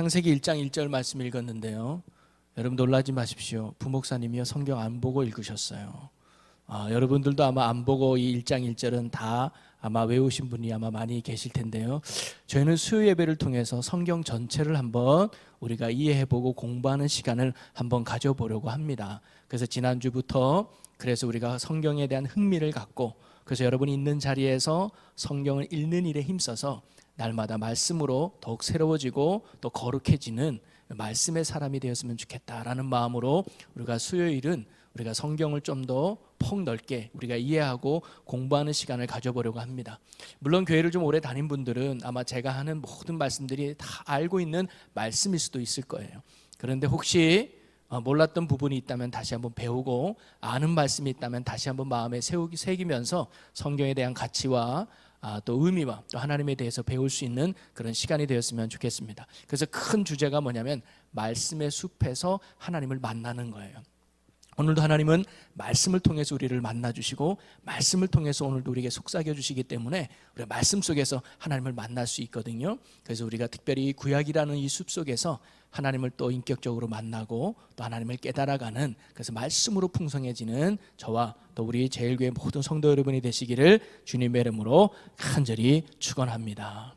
창세기 1장 1절 말씀 읽었는데요. 여러분 놀라지 마십시오. 부목사님이요 성경 안 보고 읽으셨어요. 여러분들도 아마 안 보고 이 1장 1절은 다 아마 외우신 분이 아마 많이 계실 텐데요. 저희는 수요 예배를 통해서 성경 전체를 한번 우리가 이해해보고 공부하는 시간을 한번 가져보려고 합니다. 그래서 지난주부터 그래서 우리가 성경에 대한 흥미를 갖고 그래서 여러분이 있는 자리에서 성경을 읽는 일에 힘써서 날마다 말씀으로 더욱 새로워지고 또 거룩해지는 말씀의 사람이 되었으면 좋겠다라는 마음으로 우리가 수요일은 우리가 성경을 좀 더 폭넓게 우리가 이해하고 공부하는 시간을 가져보려고 합니다. 물론 교회를 좀 오래 다닌 분들은 아마 제가 하는 모든 말씀들이 다 알고 있는 말씀일 수도 있을 거예요. 그런데 혹시 몰랐던 부분이 있다면 다시 한번 배우고 아는 말씀이 있다면 다시 한번 마음에 새기면서 성경에 대한 가치와 또 의미와 또 하나님에 대해서 배울 수 있는 그런 시간이 되었으면 좋겠습니다. 그래서 큰 주제가 뭐냐면 말씀의 숲에서 하나님을 만나는 거예요. 오늘도 하나님은 말씀을 통해서 우리를 만나주시고 말씀을 통해서 오늘도 우리에게 속삭여 주시기 때문에 우리가 말씀 속에서 하나님을 만날 수 있거든요. 그래서 우리가 특별히 구약이라는 이 숲 속에서 하나님을 또 인격적으로 만나고 또 하나님을 깨달아가는 그래서 말씀으로 풍성해지는 저와 또 우리 제일교회 모든 성도 여러분이 되시기를 주님의 이름으로 간절히 축원합니다.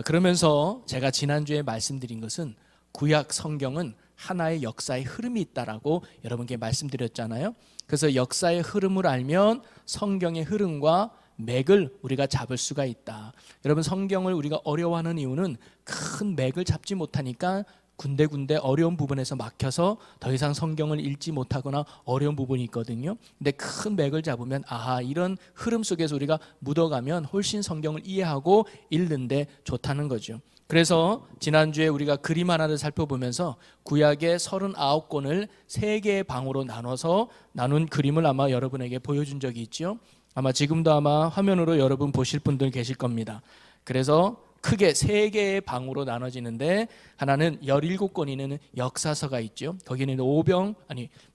그러면서 제가 지난주에 말씀드린 것은 구약 성경은 하나의 역사의 흐름이 있다라고 여러분께 말씀드렸잖아요. 그래서 역사의 흐름을 알면 성경의 흐름과 맥을 우리가 잡을 수가 있다. 여러분 성경을 우리가 어려워하는 이유는 큰 맥을 잡지 못하니까 군데군데 어려운 부분에서 막혀서 더 이상 성경을 읽지 못하거나 어려운 부분이 있거든요. 근데 큰 맥을 잡으면 이런 흐름 속에서 우리가 묻어가면 훨씬 성경을 이해하고 읽는데 좋다는 거죠. 그래서 지난주에 우리가 그림 하나를 살펴보면서 구약의 39권을 3개의 방으로 나눠서 나눈 그림을 아마 여러분에게 보여준 적이 있죠. 아마 지금도 아마 화면으로 여러분 보실 분들 계실 겁니다. 그래서 크게 3개의 방으로 나눠지는데 하나는 17권이 있는 역사서가 있죠. 거기는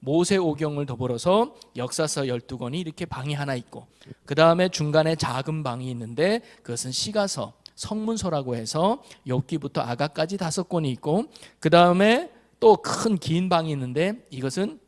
모세 오경을 더불어서 역사서 12권이 이렇게 방이 하나 있고 그 다음에 중간에 작은 방이 있는데 그것은 시가서 성문서라고 해서 욥기부터 아가까지 5권이 있고 그 다음에 또 큰 긴 방이 있는데 이것은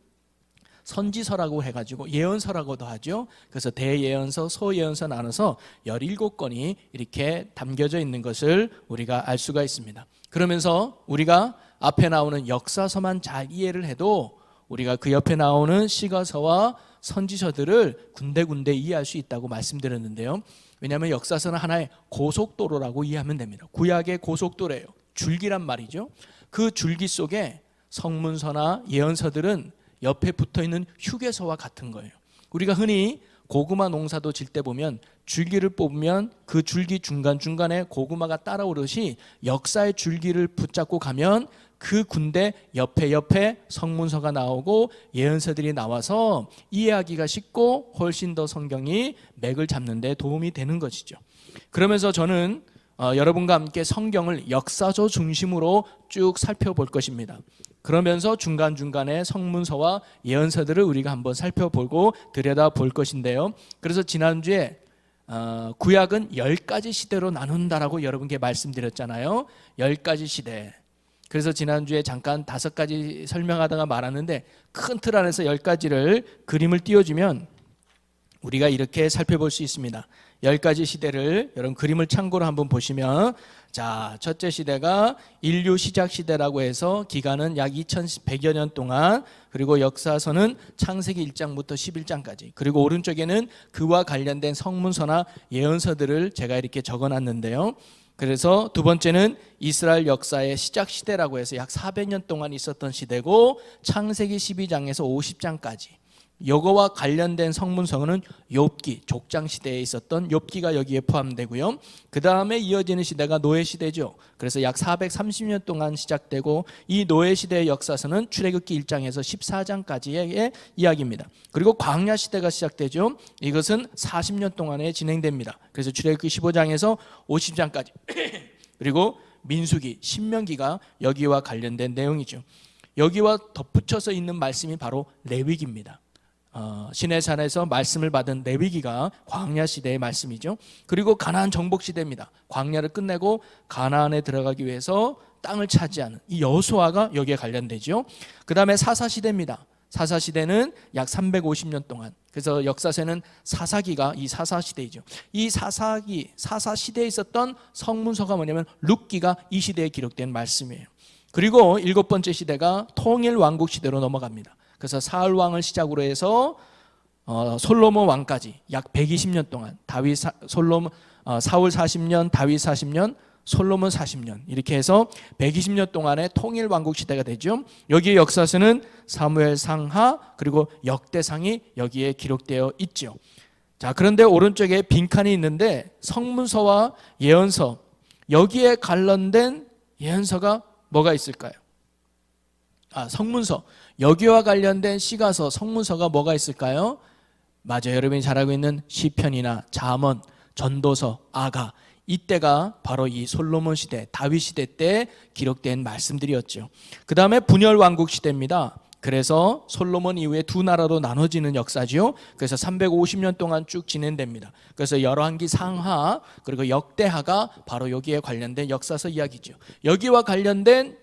선지서라고 해가지고 예언서라고도 하죠. 그래서 대예언서, 소예언서 나눠서 17권이 이렇게 담겨져 있는 것을 우리가 알 수가 있습니다. 그러면서 우리가 앞에 나오는 역사서만 잘 이해를 해도 우리가 그 옆에 나오는 시가서와 선지서들을 군데군데 이해할 수 있다고 말씀드렸는데요. 왜냐하면 역사서는 하나의 고속도로라고 이해하면 됩니다. 구약의 고속도로예요. 줄기란 말이죠. 그 줄기 속에 성문서나 예언서들은 옆에 붙어있는 휴게소와 같은 거예요. 우리가 흔히 고구마 농사도 질 때 보면 줄기를 뽑으면 그 줄기 중간중간에 고구마가 따라오듯이 역사의 줄기를 붙잡고 가면 그 군데 옆에 성문서가 나오고 예언서들이 나와서 이해하기가 쉽고 훨씬 더 성경이 맥을 잡는 데 도움이 되는 것이죠. 그러면서 저는 여러분과 함께 성경을 역사서 중심으로 쭉 살펴볼 것입니다. 그러면서 중간중간에 성문서와 예언서들을 우리가 한번 살펴보고 들여다볼 것인데요. 그래서 지난주에 구약은 10가지 시대로 나눈다라고 여러분께 말씀드렸잖아요. 10가지 시대. 그래서 지난주에 잠깐 5가지 설명하다가 말았는데 큰 틀 안에서 10가지를 그림을 띄워주면 우리가 이렇게 살펴볼 수 있습니다. 10가지 시대를 여러분 그림을 참고로 한번 보시면 자, 첫째 시대가 인류 시작 시대라고 해서 기간은 약 2100여 년 동안 그리고 역사서는 창세기 1장부터 11장까지 그리고 오른쪽에는 그와 관련된 성문서나 예언서들을 제가 이렇게 적어놨는데요. 그래서 두 번째는 이스라엘 역사의 시작 시대라고 해서 약 400년 동안 있었던 시대고 창세기 12장에서 50장까지 이거와 관련된 성문서는 욥기, 족장 시대에 있었던 욥기가 여기에 포함되고요. 그 다음에 이어지는 시대가 노예 시대죠. 그래서 약 430년 동안 시작되고 이 노예 시대의 역사서는 출애굽기 1장에서 14장까지의 이야기입니다. 그리고 광야 시대가 시작되죠. 이것은 40년 동안에 진행됩니다. 그래서 출애굽기 15장에서 50장까지 그리고 민수기, 신명기가 여기와 관련된 내용이죠. 여기와 덧붙여서 있는 말씀이 바로 레위기입니다. 시내산에서 말씀을 받은 레위기가 광야 시대의 말씀이죠. 그리고 가나안 정복 시대입니다. 광야를 끝내고 가나안에 들어가기 위해서 땅을 차지하는 이 여호수아가 여기에 관련되죠. 그 다음에 사사시대입니다. 사사시대는 약 350년 동안, 그래서 역사서에는 사사기가 이 사사시대이죠. 이 사사시대에 있었던 성문서가 뭐냐면 룻기가 이 시대에 기록된 말씀이에요. 그리고 7번째 시대가 통일왕국 시대로 넘어갑니다. 그래서 사울 왕을 시작으로 해서 솔로몬 왕까지 약 120년 동안, 사울 40년, 다윗 40년, 솔로몬 40년, 이렇게 해서 120년 동안의 통일 왕국 시대가 되죠. 여기에 역사서는 사무엘 상하 그리고 역대상이 여기에 기록되어 있죠. 자, 그런데 오른쪽에 빈칸이 있는데 성문서와 예언서, 여기에 관련된 예언서가 뭐가 있을까요? 성문서, 여기와 관련된 시가서, 성문서가 뭐가 있을까요? 맞아요. 여러분이 잘 알고 있는 시편이나 잠언, 전도서, 아가, 이때가 바로 이 솔로몬 시대, 다윗 시대 때 기록된 말씀들이었죠. 그 다음에 분열 왕국 시대입니다. 그래서 솔로몬 이후에 두 나라로 나눠지는 역사지요. 그래서 350년 동안 쭉 진행됩니다. 그래서 열왕기 상하 그리고 역대하가 바로 여기에 관련된 역사서 이야기죠. 여기와 관련된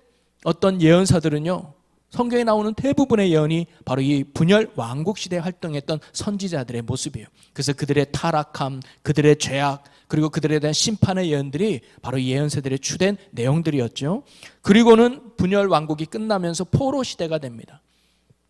어떤 예언서들은요, 성경에 나오는 대부분의 예언이 바로 이 분열 왕국 시대에 활동했던 선지자들의 모습이에요. 그래서 그들의 타락함, 그들의 죄악, 그리고 그들에 대한 심판의 예언들이 바로 이 예언서들의 주된 내용들이었죠. 그리고는 분열 왕국이 끝나면서 포로 시대가 됩니다.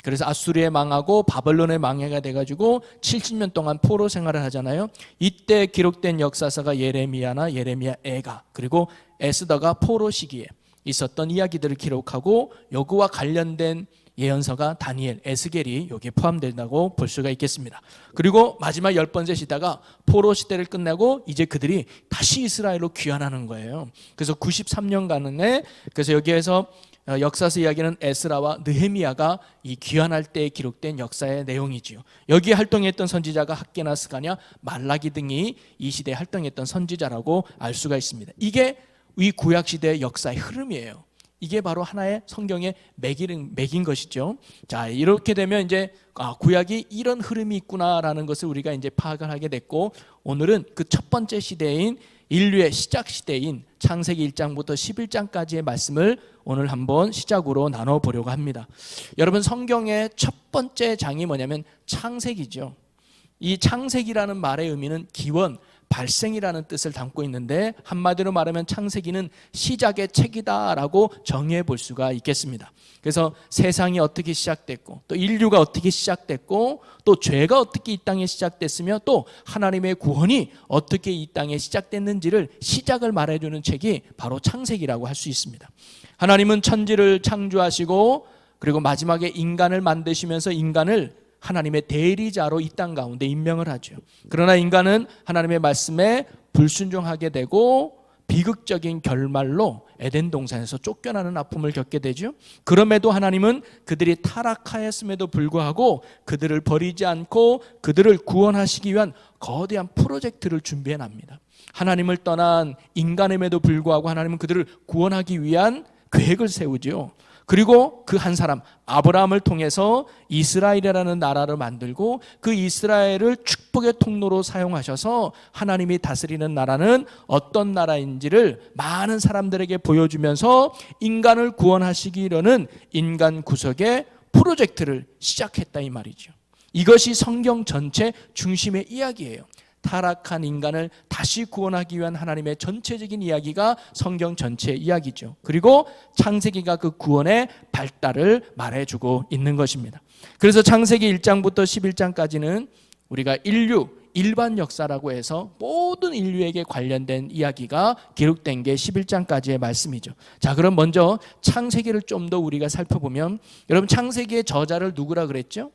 그래서 아수르에 망하고 바벨론에 망해가 돼가지고 70년 동안 포로 생활을 하잖아요. 이때 기록된 역사서가 예레미야나 예레미야 애가, 그리고 에스더가 포로 시기에 있었던 이야기들을 기록하고 여기와 관련된 예언서가 다니엘, 에스겔이 여기에 포함된다고 볼 수가 있겠습니다. 그리고 마지막 10번째 시대가 포로 시대를 끝내고 이제 그들이 다시 이스라엘로 귀환하는 거예요. 그래서 93년간에, 그래서 여기에서 역사서 이야기는 에스라와 느헤미야가 이 귀환할 때 기록된 역사의 내용이지요. 여기에 활동했던 선지자가 학개나 스가랴, 말라기 등이 이 시대에 활동했던 선지자라고 알 수가 있습니다. 이게 이 구약시대의 역사의 흐름이에요. 이게 바로 하나의 성경의 맥인 것이죠. 자, 이렇게 되면 이제 구약이 이런 흐름이 있구나라는 것을 우리가 이제 파악을 하게 됐고, 오늘은 그 첫 번째 시대인 인류의 시작 시대인 창세기 1장부터 11장까지의 말씀을 오늘 한번 시작으로 나눠보려고 합니다. 여러분, 성경의 첫 번째 장이 뭐냐면 창세기죠. 이 창세기라는 말의 의미는 기원, 발생이라는 뜻을 담고 있는데, 한마디로 말하면 창세기는 시작의 책이다라고 정의해 볼 수가 있겠습니다. 그래서 세상이 어떻게 시작됐고, 또 인류가 어떻게 시작됐고, 또 죄가 어떻게 이 땅에 시작됐으며, 또 하나님의 구원이 어떻게 이 땅에 시작됐는지를 시작을 말해주는 책이 바로 창세기라고 할 수 있습니다. 하나님은 천지를 창조하시고, 그리고 마지막에 인간을 만드시면서 인간을 하나님의 대리자로 이 땅 가운데 임명을 하죠. 그러나 인간은 하나님의 말씀에 불순종하게 되고 비극적인 결말로 에덴 동산에서 쫓겨나는 아픔을 겪게 되죠. 그럼에도 하나님은 그들이 타락하였음에도 불구하고 그들을 버리지 않고 그들을 구원하시기 위한 거대한 프로젝트를 준비해 납니다. 하나님을 떠난 인간임에도 불구하고 하나님은 그들을 구원하기 위한 계획을 세우죠. 그리고 그 한 사람 아브라함을 통해서 이스라엘이라는 나라를 만들고 그 이스라엘을 축복의 통로로 사용하셔서 하나님이 다스리는 나라는 어떤 나라인지를 많은 사람들에게 보여주면서 인간을 구원하시기로는 인간 구속의 프로젝트를 시작했다 이 말이죠. 이것이 성경 전체 중심의 이야기예요. 타락한 인간을 다시 구원하기 위한 하나님의 전체적인 이야기가 성경 전체의 이야기죠. 그리고 창세기가 그 구원의 발달을 말해주고 있는 것입니다. 그래서 창세기 1장부터 11장까지는 우리가 인류 일반 역사라고 해서 모든 인류에게 관련된 이야기가 기록된 게 11장까지의 말씀이죠. 자, 그럼 먼저 창세기를 좀 더 우리가 살펴보면, 여러분 창세기의 저자를 누구라 그랬죠?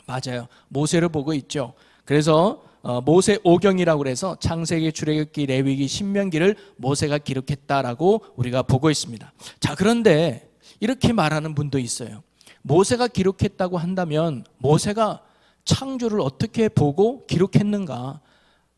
맞아요, 모세를 보고 있죠. 그래서 모세 오경이라고 해서 창세기, 출애굽기, 레위기, 신명기를 모세가 기록했다라고 우리가 보고 있습니다. 자, 그런데 이렇게 말하는 분도 있어요. 모세가 기록했다고 한다면 모세가 창조를 어떻게 보고 기록했는가?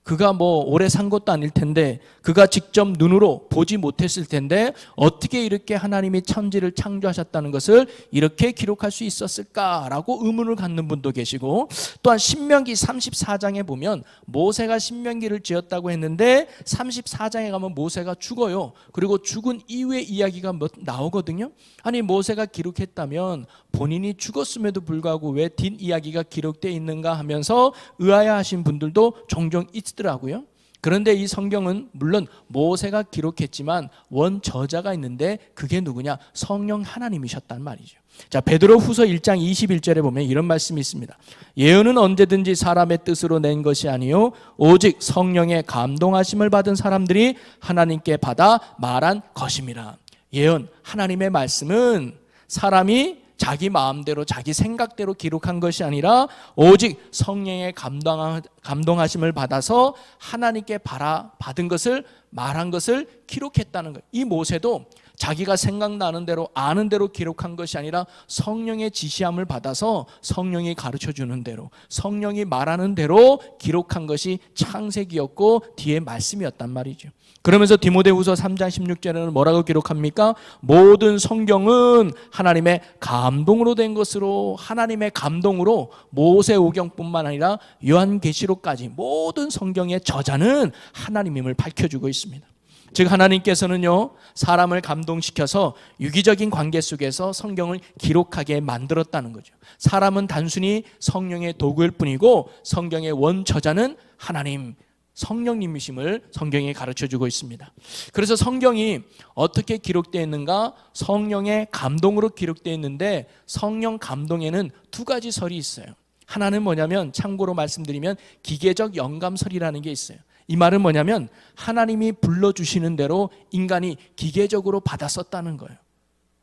그가 뭐 오래 산 것도 아닐 텐데, 그가 직접 눈으로 보지 못했을 텐데 어떻게 이렇게 하나님이 천지를 창조하셨다는 것을 이렇게 기록할 수 있었을까라고 의문을 갖는 분도 계시고, 또한 신명기 34장에 보면 모세가 신명기를 지었다고 했는데 34장에 가면 모세가 죽어요. 그리고 죽은 이후의 이야기가 나오거든요. 아니, 모세가 기록했다면 본인이 죽었음에도 불구하고 왜 뒷이야기가 기록되어 있는가 하면서 의아해하신 분들도 종종 있더라고요. 그런데 이 성경은 물론 모세가 기록했지만 원 저자가 있는데 그게 누구냐? 성령 하나님이셨단 말이죠. 자, 베드로후서 1장 21절에 보면 이런 말씀이 있습니다. 예언은 언제든지 사람의 뜻으로 낸 것이 아니요 오직 성령의 감동하심을 받은 사람들이 하나님께 받아 말한 것임이라. 예언, 하나님의 말씀은 사람이 자기 마음대로 자기 생각대로 기록한 것이 아니라 오직 성령의 감동하심을 받아서 하나님께 받은 것을, 말한 것을 기록했다는 거예요. 이 모세도 자기가 생각나는 대로 아는 대로 기록한 것이 아니라 성령의 지시함을 받아서 성령이 가르쳐주는 대로, 성령이 말하는 대로 기록한 것이 창세기였고 뒤에 말씀이었단 말이죠. 그러면서 디모데후서 3장 16절에는 뭐라고 기록합니까? 모든 성경은 하나님의 감동으로 된 것으로, 하나님의 감동으로 모세오경뿐만 아니라 요한계시록까지 모든 성경의 저자는 하나님임을 밝혀주고 있습니다. 즉 하나님께서는요, 사람을 감동시켜서 유기적인 관계 속에서 성경을 기록하게 만들었다는 거죠. 사람은 단순히 성령의 도구일 뿐이고 성경의 원저자는 하나님, 성령님이심을 성경이 가르쳐주고 있습니다. 그래서 성경이 어떻게 기록되어 있는가? 성령의 감동으로 기록되어 있는데, 성령 감동에는 두 가지 설이 있어요. 하나는 뭐냐면, 참고로 말씀드리면 기계적 영감설이라는 게 있어요. 이 말은 뭐냐면 하나님이 불러주시는 대로 인간이 기계적으로 받아 썼다는 거예요.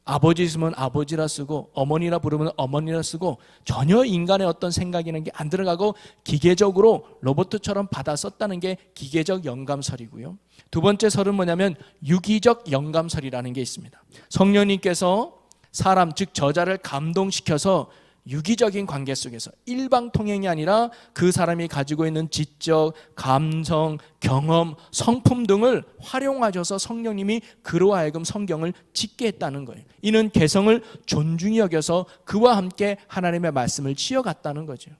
아버지 있으면 아버지라 쓰고, 어머니라 부르면 어머니라 쓰고, 전혀 인간의 어떤 생각이라는 게 안 들어가고 기계적으로 로봇처럼 받아 썼다는 게 기계적 영감설이고요. 두 번째 설은 뭐냐면 유기적 영감설이라는 게 있습니다. 성령님께서 사람, 즉 저자를 감동시켜서 유기적인 관계 속에서 일방통행이 아니라 그 사람이 가지고 있는 지적, 감성, 경험, 성품 등을 활용하셔서 성령님이 그로 하여금 성경을 짓게 했다는 거예요. 이는 개성을 존중히 여겨서 그와 함께 하나님의 말씀을 지어갔다는 거죠.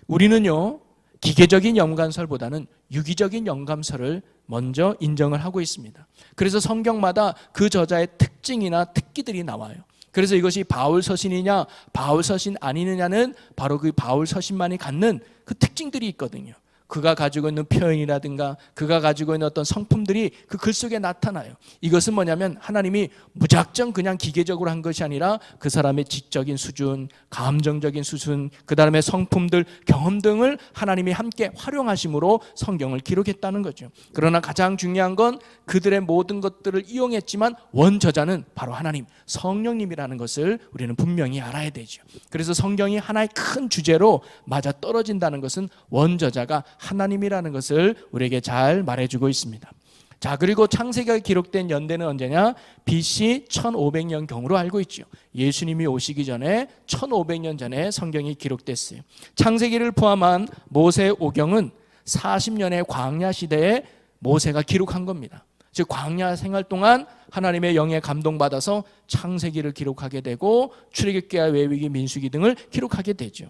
우리는요, 기계적인 영감설보다는 유기적인 영감설을 먼저 인정을 하고 있습니다. 그래서 성경마다 그 저자의 특징이나 특기들이 나와요. 그래서 이것이 바울 서신이냐 바울 서신 아니느냐는 바로 그 바울 서신만이 갖는 그 특징들이 있거든요. 그가 가지고 있는 표현이라든가 그가 가지고 있는 어떤 성품들이 그 글 속에 나타나요. 이것은 뭐냐면 하나님이 무작정 그냥 기계적으로 한 것이 아니라 그 사람의 지적인 수준, 감정적인 수준, 그 다음에 성품들, 경험 등을 하나님이 함께 활용하심으로 성경을 기록했다는 거죠. 그러나 가장 중요한 건 그들의 모든 것들을 이용했지만 원저자는 바로 하나님, 성령님이라는 것을 우리는 분명히 알아야 되죠. 그래서 성경이 하나의 큰 주제로 맞아떨어진다는 것은 원저자가 하나님이라는 것을 우리에게 잘 말해주고 있습니다. 자, 그리고 창세기가 기록된 연대는 언제냐? BC 1500년 경으로 알고 있죠. 예수님이 오시기 전에 1500년 전에 성경이 기록됐어요. 창세기를 포함한 모세오경은 40년의 광야 시대에 모세가 기록한 겁니다. 즉 광야 생활 동안 하나님의 영에 감동받아서 창세기를 기록하게 되고 출애굽기와 레위기, 민수기 등을 기록하게 되죠.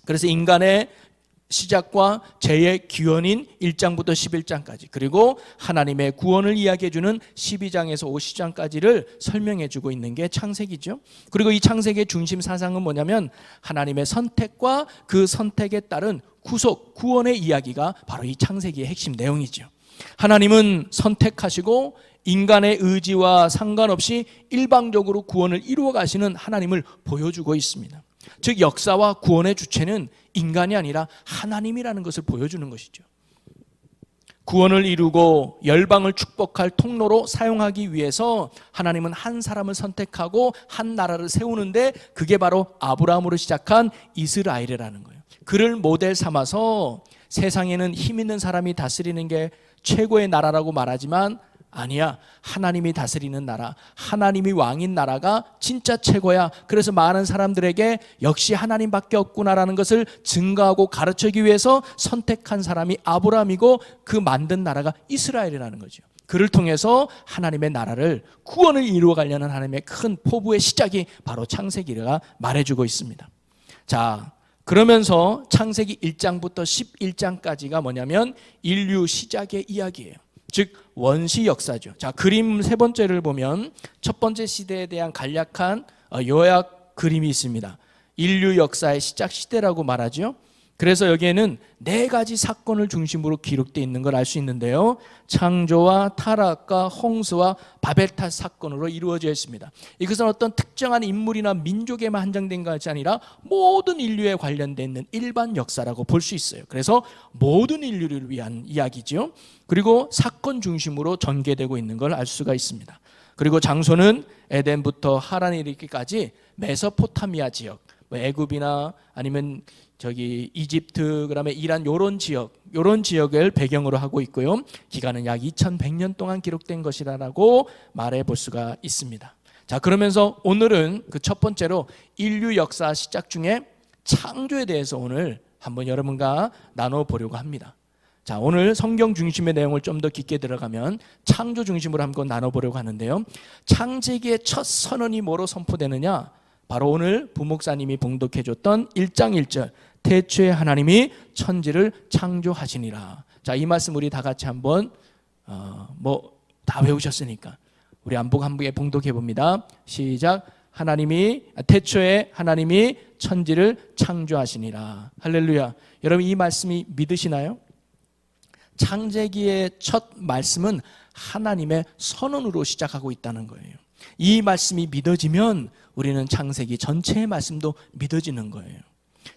그래서 인간의 시작과 죄의 기원인 1장부터 11장까지, 그리고 하나님의 구원을 이야기해주는 12장에서 50장까지를 설명해주고 있는 게 창세기죠. 그리고 이 창세기의 중심 사상은 뭐냐면 하나님의 선택과 그 선택에 따른 구속, 구원의 이야기가 바로 이 창세기의 핵심 내용이죠. 하나님은 선택하시고 인간의 의지와 상관없이 일방적으로 구원을 이루어 가시는 하나님을 보여주고 있습니다. 즉 역사와 구원의 주체는 인간이 아니라 하나님이라는 것을 보여주는 것이죠. 구원을 이루고 열방을 축복할 통로로 사용하기 위해서 하나님은 한 사람을 선택하고 한 나라를 세우는데 그게 바로 아브라함으로 시작한 이스라엘이라는 거예요. 그를 모델 삼아서 세상에는 힘 있는 사람이 다스리는 게 최고의 나라라고 말하지만 아니야. 하나님이 다스리는 나라, 하나님이 왕인 나라가 진짜 최고야. 그래서 많은 사람들에게 역시 하나님밖에 없구나라는 것을 증거하고 가르치기 위해서 선택한 사람이 아브라함이고 그 만든 나라가 이스라엘이라는 거죠. 그를 통해서 하나님의 나라를, 구원을 이루어가려는 하나님의 큰 포부의 시작이 바로 창세기가 말해주고 있습니다. 자, 그러면서 창세기 1장부터 11장까지가 뭐냐면 인류 시작의 이야기예요. 즉 원시 역사죠. 자, 그림 세 번째를 보면 첫 번째 시대에 대한 간략한 요약 그림이 있습니다. 인류 역사의 시작 시대라고 말하죠. 그래서 여기에는 네 가지 사건을 중심으로 기록되어 있는 걸 알 수 있는데요. 창조와 타락과 홍수와 바벨탑 사건으로 이루어져 있습니다. 이것은 어떤 특정한 인물이나 민족에만 한정된 것이 아니라 모든 인류에 관련되어 있는 일반 역사라고 볼 수 있어요. 그래서 모든 인류를 위한 이야기죠. 그리고 사건 중심으로 전개되고 있는 걸 알 수가 있습니다. 그리고 장소는 에덴부터 하란에 이르기까지 메소포타미아 지역, 애굽이나 아니면 이집트, 그다음에 이란 요런 지역을 배경으로 하고 있고요. 기간은 약 2100년 동안 기록된 것이라고 말해 볼 수가 있습니다. 자, 그러면서 오늘은 그 첫 번째로 인류 역사 시작 중에 창조에 대해서 오늘 한번 여러분과 나눠 보려고 합니다. 자, 오늘 성경 중심의 내용을 좀 더 깊게 들어가면 창조 중심으로 한번 나눠 보려고 하는데요. 창세기의 첫 선언이 뭐로 선포되느냐? 바로 오늘 부목사님이 봉독해 줬던 1장 1절, 태초에 하나님이 천지를 창조하시니라. 자, 이 말씀 우리 다 같이 한번 다 외우셨으니까 우리 한복에 봉독해 봅니다. 시작. 태초에 하나님이 천지를 창조하시니라. 할렐루야. 여러분, 이 말씀이 믿으시나요? 창세기의 첫 말씀은 하나님의 선언으로 시작하고 있다는 거예요. 이 말씀이 믿어지면 우리는 창세기 전체의 말씀도 믿어지는 거예요.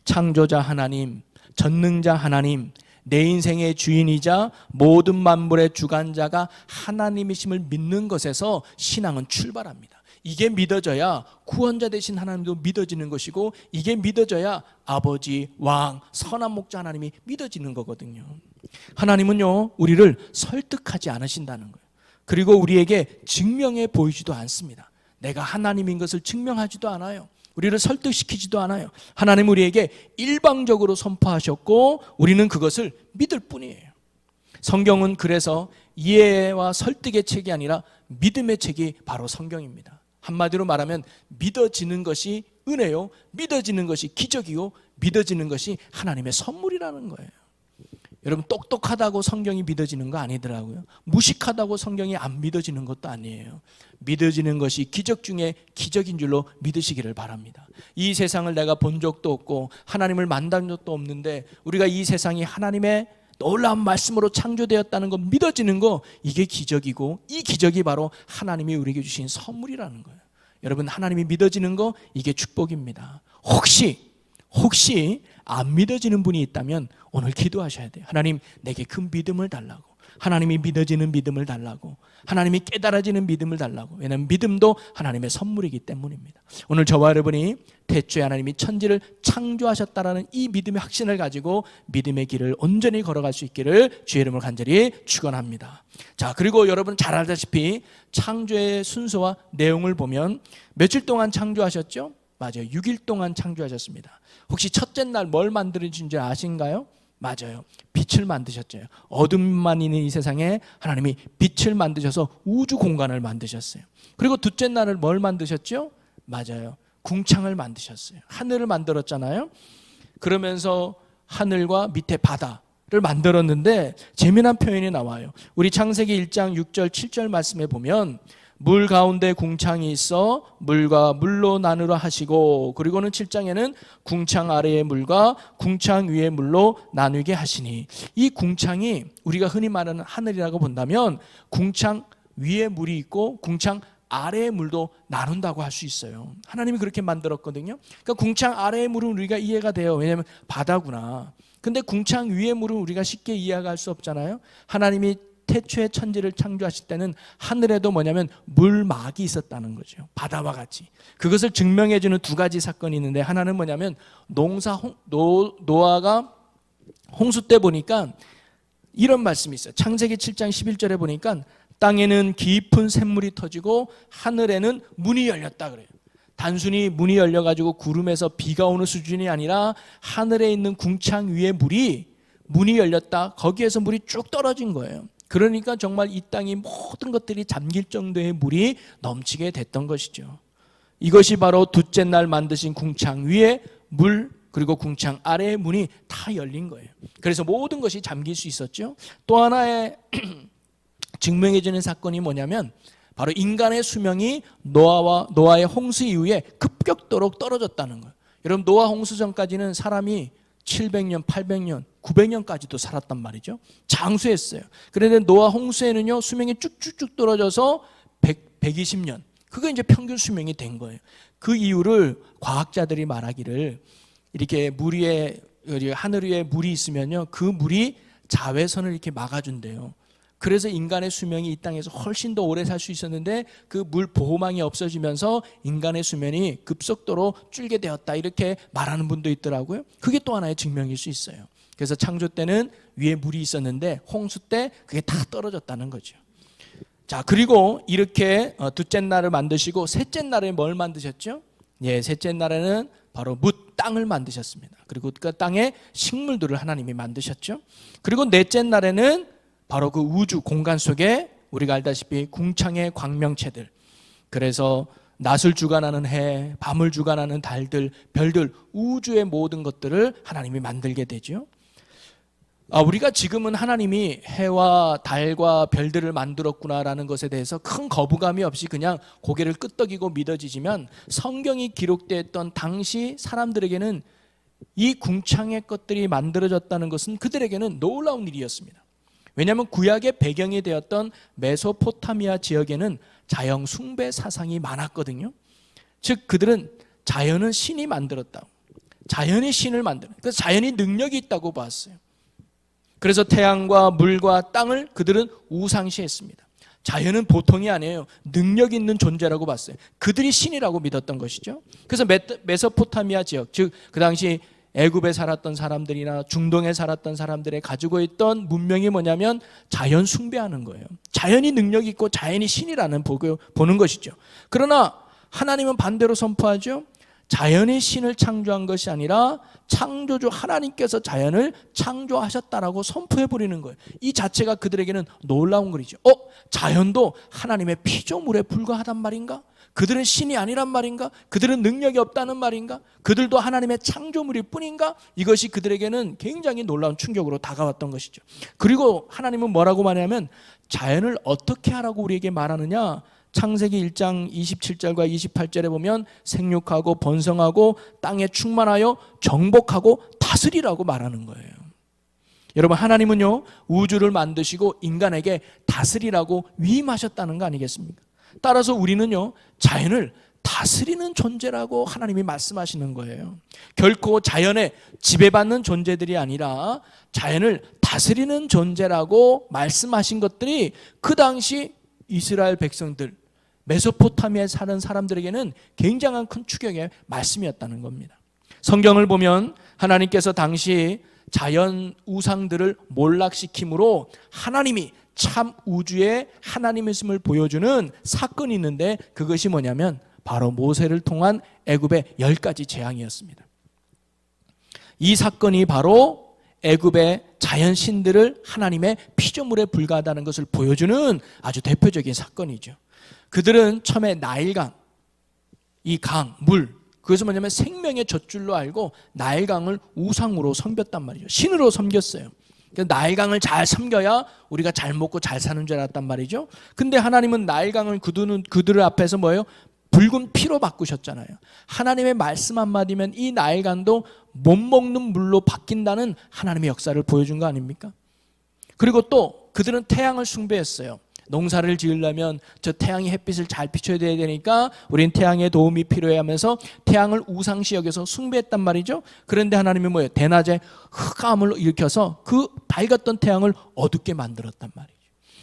창조자 하나님, 전능자 하나님, 내 인생의 주인이자 모든 만물의 주관자가 하나님이심을 믿는 것에서 신앙은 출발합니다. 이게 믿어져야 구원자 되신 하나님도 믿어지는 것이고, 이게 믿어져야 아버지, 왕, 선한 목자 하나님이 믿어지는 거거든요. 하나님은요, 우리를 설득하지 않으신다는 거예요. 그리고 우리에게 증명해 보이지도 않습니다. 내가 하나님인 것을 증명하지도 않아요. 우리를 설득시키지도 않아요. 하나님은 우리에게 일방적으로 선포하셨고 우리는 그것을 믿을 뿐이에요. 성경은 그래서 이해와 설득의 책이 아니라 믿음의 책이 바로 성경입니다. 한마디로 말하면 믿어지는 것이 은혜요, 믿어지는 것이 기적이요, 믿어지는 것이 하나님의 선물이라는 거예요. 여러분, 똑똑하다고 성경이 믿어지는 거 아니더라고요. 무식하다고 성경이 안 믿어지는 것도 아니에요. 믿어지는 것이 기적 중에 기적인 줄로 믿으시기를 바랍니다. 이 세상을 내가 본 적도 없고 하나님을 만난 적도 없는데 우리가 이 세상이 하나님의 놀라운 말씀으로 창조되었다는 거 믿어지는 거, 이게 기적이고 이 기적이 바로 하나님이 우리에게 주신 선물이라는 거예요. 여러분, 하나님이 믿어지는 거, 이게 축복입니다. 혹시 안 믿어지는 분이 있다면 오늘 기도하셔야 돼요. 하나님, 내게 큰 믿음을 달라고. 하나님이 믿어지는 믿음을 달라고. 하나님이 깨달아지는 믿음을 달라고. 왜냐하면 믿음도 하나님의 선물이기 때문입니다. 오늘 저와 여러분이 태초에 하나님이 천지를 창조하셨다라는 이 믿음의 확신을 가지고 믿음의 길을 온전히 걸어갈 수 있기를 주의 이름으로 간절히 축원합니다. 자, 그리고 여러분 잘 알다시피 창조의 순서와 내용을 보면 며칠 동안 창조하셨죠? 맞아요. 6일 동안 창조하셨습니다. 혹시 첫째 날 뭘 만드신 줄 아신가요? 맞아요. 빛을 만드셨죠. 어둠만 있는 이 세상에 하나님이 빛을 만드셔서 우주 공간을 만드셨어요. 그리고 둘째 날을 뭘 만드셨죠? 맞아요. 궁창을 만드셨어요. 하늘을 만들었잖아요. 그러면서 하늘과 밑에 바다를 만들었는데 재미난 표현이 나와요. 우리 창세기 1장 6절 7절 말씀에 보면 물 가운데 궁창이 있어 물과 물로 나누라 하시고, 그리고는 7장에는 궁창 아래의 물과 궁창 위의 물로 나누게 하시니, 이 궁창이 우리가 흔히 말하는 하늘이라고 본다면 궁창 위에 물이 있고 궁창 아래의 물도 나눈다고 할 수 있어요. 하나님이 그렇게 만들었거든요. 그러니까 궁창 아래의 물은 우리가 이해가 돼요. 왜냐하면 바다구나. 근데 궁창 위의 물은 우리가 쉽게 이해할 수 없잖아요. 하나님이 태초에 천지를 창조하실 때는 하늘에도 뭐냐면 물막이 있었다는 거죠. 바다와 같이. 그것을 증명해 주는 두 가지 사건이 있는데, 하나는 뭐냐면 노아가 홍수 때 보니까 이런 말씀이 있어요. 창세기 7장 11절에 보니까 땅에는 깊은 샘물이 터지고 하늘에는 문이 열렸다 그래요. 단순히 문이 열려가지고 구름에서 비가 오는 수준이 아니라 하늘에 있는 궁창 위에 문이 열렸다. 거기에서 물이 쭉 떨어진 거예요. 그러니까 정말 이 땅이 모든 것들이 잠길 정도의 물이 넘치게 됐던 것이죠. 이것이 바로 둘째 날 만드신 궁창 위에 물, 그리고 궁창 아래의 문이 다 열린 거예요. 그래서 모든 것이 잠길 수 있었죠. 또 하나의 증명해주는 사건이 뭐냐면 바로 인간의 수명이 노아의 홍수 이후에 급격도로 떨어졌다는 거예요. 여러분, 노아 홍수 전까지는 사람이 700년, 800년, 900년까지도 살았단 말이죠. 장수했어요. 그런데 노아 홍수에는요, 수명이 쭉쭉쭉 떨어져서 120년. 그게 이제 평균 수명이 된 거예요. 그 이유를 과학자들이 말하기를 이렇게 하늘 위에 물이 있으면요, 그 물이 자외선을 이렇게 막아준대요. 그래서 인간의 수명이 이 땅에서 훨씬 더 오래 살 수 있었는데 그 물 보호망이 없어지면서 인간의 수명이 급속도로 줄게 되었다, 이렇게 말하는 분도 있더라고요. 그게 또 하나의 증명일 수 있어요. 그래서 창조 때는 위에 물이 있었는데 홍수 때 그게 다 떨어졌다는 거죠. 자, 그리고 이렇게 둘째 날을 만드시고 셋째 날에 뭘 만드셨죠? 예, 셋째 날에는 바로 땅을 만드셨습니다. 그리고 그 땅에 식물들을 하나님이 만드셨죠. 그리고 넷째 날에는 바로 그 우주 공간 속에 우리가 알다시피 궁창의 광명체들, 그래서 낮을 주관하는 해, 밤을 주관하는 달들, 별들, 우주의 모든 것들을 하나님이 만들게 되죠. 우리가 지금은 하나님이 해와 달과 별들을 만들었구나라는 것에 대해서 큰 거부감이 없이 그냥 고개를 끄덕이고 믿어지지만, 성경이 기록되었던 당시 사람들에게는 이 궁창의 것들이 만들어졌다는 것은 그들에게는 놀라운 일이었습니다. 왜냐하면 구약의 배경이 되었던 메소포타미아 지역에는 자연 숭배 사상이 많았거든요. 즉 그들은 자연은 신이 만들었다고, 자연이 신을 만드는, 그래서 자연이 능력이 있다고 봤어요. 그래서 태양과 물과 땅을 그들은 우상시했습니다. 자연은 보통이 아니에요. 능력 있는 존재라고 봤어요. 그들이 신이라고 믿었던 것이죠. 그래서 메소포타미아 지역, 즉 그 당시 애굽에 살았던 사람들이나 중동에 살았던 사람들의 가지고 있던 문명이 뭐냐면 자연 숭배하는 거예요. 자연이 능력이 있고 자연이 신이라는 보는 것이죠. 그러나 하나님은 반대로 선포하죠. 자연이 신을 창조한 것이 아니라 창조주 하나님께서 자연을 창조하셨다라고 선포해버리는 거예요. 이 자체가 그들에게는 놀라운 거죠. 자연도 하나님의 피조물에 불과하단 말인가? 그들은 신이 아니란 말인가? 그들은 능력이 없다는 말인가? 그들도 하나님의 창조물일 뿐인가? 이것이 그들에게는 굉장히 놀라운 충격으로 다가왔던 것이죠. 그리고 하나님은 뭐라고 말하냐면 자연을 어떻게 하라고 우리에게 말하느냐? 창세기 1장 27절과 28절에 보면 생육하고 번성하고 땅에 충만하여 정복하고 다스리라고 말하는 거예요. 여러분, 하나님은요, 우주를 만드시고 인간에게 다스리라고 위임하셨다는 거 아니겠습니까? 따라서 우리는요, 자연을 다스리는 존재라고 하나님이 말씀하시는 거예요. 결코 자연에 지배받는 존재들이 아니라 자연을 다스리는 존재라고 말씀하신 것들이 그 당시 이스라엘 백성들, 메소포타미아에 사는 사람들에게는 굉장한 큰 충격의 말씀이었다는 겁니다. 성경을 보면 하나님께서 당시 자연 우상들을 몰락시킴으로 하나님이 참 우주의 하나님이심을 보여주는 사건이 있는데, 그것이 뭐냐면 바로 모세를 통한 애굽의 10가지 재앙이었습니다. 이 사건이 바로 애굽의 자연 신들을 하나님의 피조물에 불과하다는 것을 보여주는 아주 대표적인 사건이죠. 그들은 처음에 나일강, 이 강, 물, 그것은 뭐냐면 생명의 젖줄로 알고 나일강을 우상으로 섬겼단 말이죠. 신으로 섬겼어요. 나일강을 잘 섬겨야 우리가 잘 먹고 잘 사는 줄 알았단 말이죠. 근데 하나님은 나일강을 그들 앞에서 뭐예요? 붉은 피로 바꾸셨잖아요. 하나님의 말씀 한마디면 이 나일강도 못 먹는 물로 바뀐다는 하나님의 역사를 보여준 거 아닙니까? 그리고 또 그들은 태양을 숭배했어요. 농사를 지으려면 저 태양이 햇빛을 잘 비춰야 되니까 우린 태양의 도움이 필요해 하면서 태양을 우상시 여겨서 숭배했단 말이죠. 그런데 하나님이 뭐예요? 대낮에 흑암을 일으켜서 그 밝았던 태양을 어둡게 만들었단 말이죠.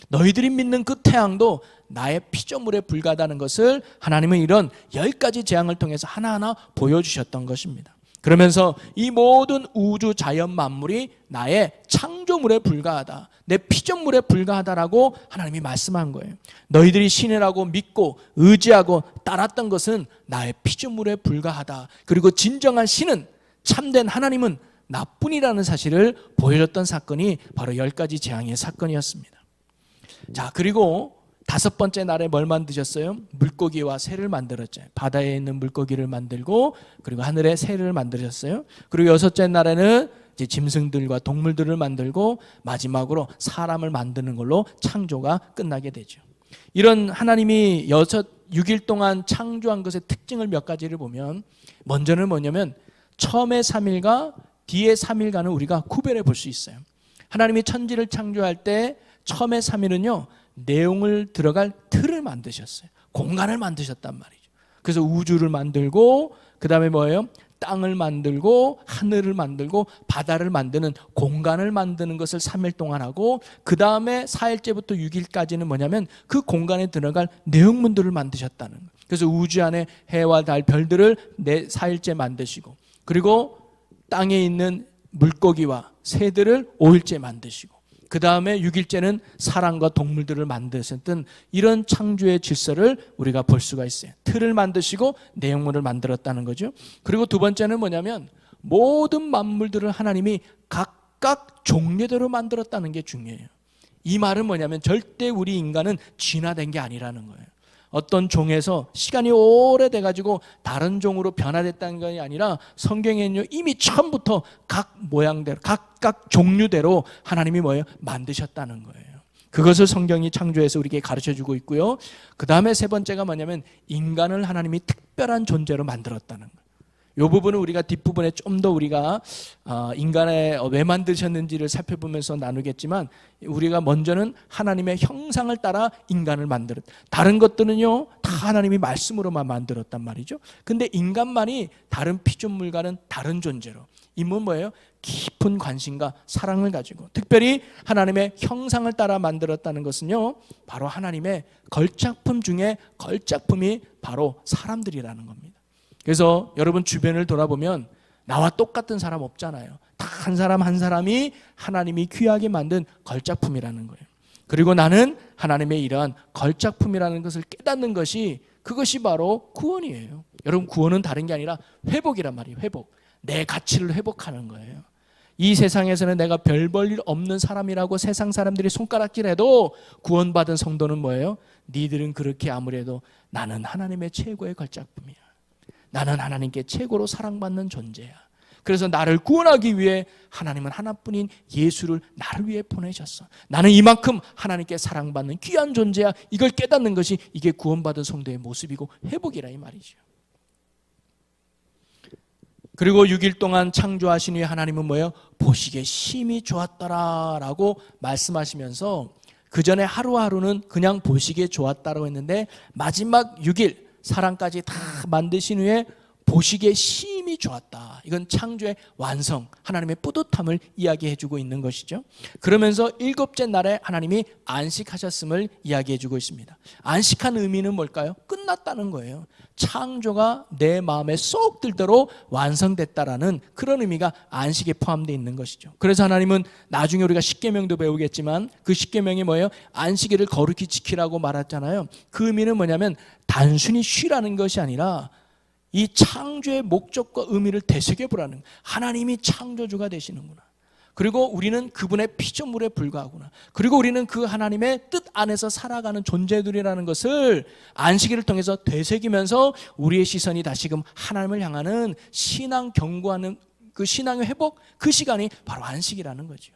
너희들이 믿는 그 태양도 나의 피조물에 불과하다는 것을 하나님은 이런 10가지 재앙을 통해서 하나하나 보여주셨던 것입니다. 그러면서 이 모든 우주 자연 만물이 나의 창조물에 불과하다, 내 피조물에 불과하다라고 하나님이 말씀한 거예요. 너희들이 신이라고 믿고 의지하고 따랐던 것은 나의 피조물에 불과하다. 그리고 진정한 신은, 참된 하나님은 나뿐이라는 사실을 보여줬던 사건이 바로 10가지 재앙의 사건이었습니다. 자, 그리고 5번째 날에 뭘 만드셨어요? 물고기와 새를 만들었죠. 바다에 있는 물고기를 만들고, 그리고 하늘에 새를 만드셨어요. 그리고 6째 날에는 이제 짐승들과 동물들을 만들고, 마지막으로 사람을 만드는 걸로 창조가 끝나게 되죠. 이런 하나님이 6일 동안 창조한 것의 특징을 몇 가지를 보면, 먼저는 뭐냐면 처음의 3일과 뒤의 3일간을 우리가 구별해 볼 수 있어요. 하나님이 천지를 창조할 때 처음의 3일은요, 내용을 들어갈 틀을 만드셨어요. 공간을 만드셨단 말이죠. 그래서 우주를 만들고, 그 다음에 뭐예요? 땅을 만들고, 하늘을 만들고, 바다를 만드는 공간을 만드는 것을 3일 동안 하고, 그 다음에 4일째부터 6일까지는 뭐냐면 그 공간에 들어갈 내용물들을 만드셨다는 거예요. 그래서 우주 안에 해와 달, 별들을 4일째 만드시고, 그리고 땅에 있는 물고기와 새들을 5일째 만드시고, 그 다음에 6일째는 사람과 동물들을 만드셨던 이런 창조의 질서를 우리가 볼 수가 있어요. 틀을 만드시고 내용물을 만들었다는 거죠. 그리고 두 번째는 뭐냐면 모든 만물들을 하나님이 각각 종류대로 만들었다는 게 중요해요. 이 말은 뭐냐면 절대 우리 인간은 진화된 게 아니라는 거예요. 어떤 종에서 시간이 오래돼가지고 다른 종으로 변화됐다는 것이 아니라, 성경에는요 이미 처음부터 각 모양대로, 각각 종류대로 하나님이 뭐예요? 만드셨다는 거예요. 그것을 성경이 창조해서 우리에게 가르쳐주고 있고요. 그 다음에 세 번째가 뭐냐면 인간을 하나님이 특별한 존재로 만들었다는 거예요. 이 부분은 우리가 뒷부분에 좀 더 우리가 인간을 왜 만드셨는지를 살펴보면서 나누겠지만, 우리가 먼저는 하나님의 형상을 따라 인간을 만들었다. 다른 것들은요 다 하나님이 말씀으로만 만들었단 말이죠. 근데 인간만이 다른 피조물과는 다른 존재로, 인은 뭐예요? 깊은 관심과 사랑을 가지고 특별히 하나님의 형상을 따라 만들었다는 것은요, 바로 하나님의 걸작품 중에 걸작품이 바로 사람들이라는 겁니다. 그래서 여러분 주변을 돌아보면 나와 똑같은 사람 없잖아요. 다 한 사람 한 사람이 하나님이 귀하게 만든 걸작품이라는 거예요. 그리고 나는 하나님의 이러한 걸작품이라는 것을 깨닫는 것이, 그것이 바로 구원이에요. 여러분, 구원은 다른 게 아니라 회복이란 말이에요. 회복. 내 가치를 회복하는 거예요. 이 세상에서는 내가 별 볼 일 없는 사람이라고 세상 사람들이 손가락질해도 구원받은 성도는 뭐예요? 니들은 그렇게 아무리 해도 나는 하나님의 최고의 걸작품이야. 나는 하나님께 최고로 사랑받는 존재야. 그래서 나를 구원하기 위해 하나님은 하나뿐인 예수를 나를 위해 보내셨어. 나는 이만큼 하나님께 사랑받는 귀한 존재야. 이걸 깨닫는 것이 이게 구원받은 성도의 모습이고 회복이라 이 말이죠. 그리고 6일 동안 창조하신 후에 하나님은 뭐예요? 보시기에 심히 좋았더라라고 말씀하시면서, 그 전에 하루하루는 그냥 보시기에 좋았다라고 했는데 마지막 6일 사람까지 다 만드신 후에 보시기에 심히 좋았다. 이건 창조의 완성, 하나님의 뿌듯함을 이야기해주고 있는 것이죠. 그러면서 7째 날에 하나님이 안식하셨음을 이야기해주고 있습니다. 안식한 의미는 뭘까요? 끝났다는 거예요. 창조가 내 마음에 쏙 들도록 완성됐다라는 그런 의미가 안식에 포함되어 있는 것이죠. 그래서 하나님은 나중에 우리가 십계명도 배우겠지만 그 십계명이 뭐예요? 안식일을 거룩히 지키라고 말했잖아요. 그 의미는 뭐냐면 단순히 쉬라는 것이 아니라 이 창조의 목적과 의미를 되새겨보라는, 하나님이 창조주가 되시는구나. 그리고 우리는 그분의 피조물에 불과하구나. 그리고 우리는 그 하나님의 뜻 안에서 살아가는 존재들이라는 것을 안식일을 통해서 되새기면서 우리의 시선이 다시금 하나님을 향하는 신앙 경고하는 그 신앙의 회복, 그 시간이 바로 안식이라는 거죠.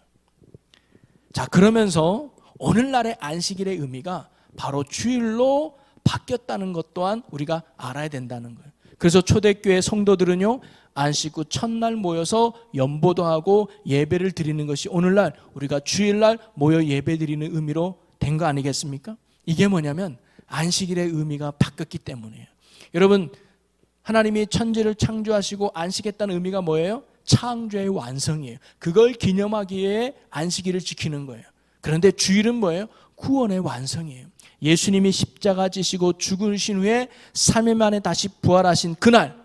자, 그러면서 오늘날의 안식일의 의미가 바로 주일로 바뀌었다는 것 또한 우리가 알아야 된다는 거예요. 그래서 초대교회 성도들은요, 안식 후 첫날 모여서 연보도 하고 예배를 드리는 것이 오늘날 우리가 주일날 모여 예배 드리는 의미로 된 거 아니겠습니까? 이게 뭐냐면 안식일의 의미가 바뀌었기 때문이에요. 여러분, 하나님이 천지를 창조하시고 안식했다는 의미가 뭐예요? 창조의 완성이에요. 그걸 기념하기에 안식일을 지키는 거예요. 그런데 주일은 뭐예요? 구원의 완성이에요. 예수님이 십자가 지시고 죽으신 후에 3일 만에 다시 부활하신 그날,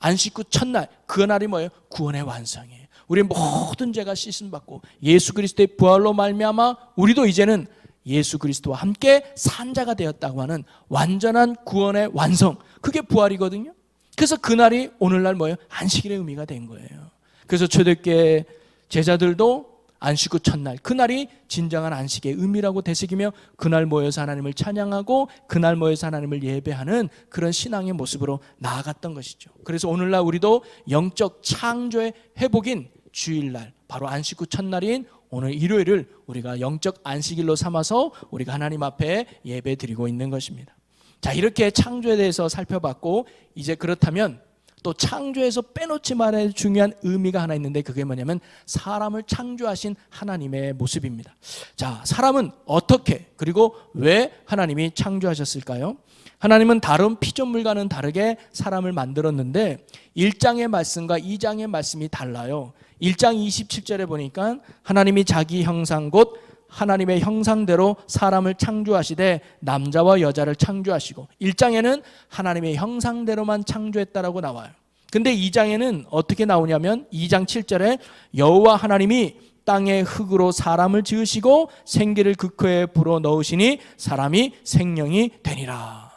안식 후 첫날, 그날이 뭐예요? 구원의 완성이에요. 우리의 모든 죄가 씻음받고 예수 그리스도의 부활로 말미암아 우리도 이제는 예수 그리스도와 함께 산자가 되었다고 하는 완전한 구원의 완성, 그게 부활이거든요. 그래서 그날이 오늘날 뭐예요? 안식일의 의미가 된 거예요. 그래서 초대교회 제자들도 안식 후 첫날, 그날이 진정한 안식의 의미라고 되새기며 그날 모여서 하나님을 찬양하고 그날 모여서 하나님을 예배하는 그런 신앙의 모습으로 나아갔던 것이죠. 그래서 오늘날 우리도 영적 창조의 회복인 주일날, 바로 안식 후 첫날인 오늘 일요일을 우리가 영적 안식일로 삼아서 우리가 하나님 앞에 예배 드리고 있는 것입니다. 자, 이렇게 창조에 대해서 살펴봤고, 이제 그렇다면 또 창조에서 빼놓지 말아야 할 중요한 의미가 하나 있는데, 그게 뭐냐면 사람을 창조하신 하나님의 모습입니다. 자, 사람은 어떻게 그리고 왜 하나님이 창조하셨을까요? 하나님은 다른 피조물과는 다르게 사람을 만들었는데 1장의 말씀과 2장의 말씀이 달라요. 1장 27절에 보니까 하나님이 자기 형상 곧 하나님의 형상대로 사람을 창조하시되 남자와 여자를 창조하시고, 1장에는 하나님의 형상대로만 창조했다라고 나와요. 근데 2장에는 어떻게 나오냐면 2장 7절에 여호와 하나님이 땅의 흙으로 사람을 지으시고 생기를 그 코에 불어넣으시니 사람이 생명이 되니라.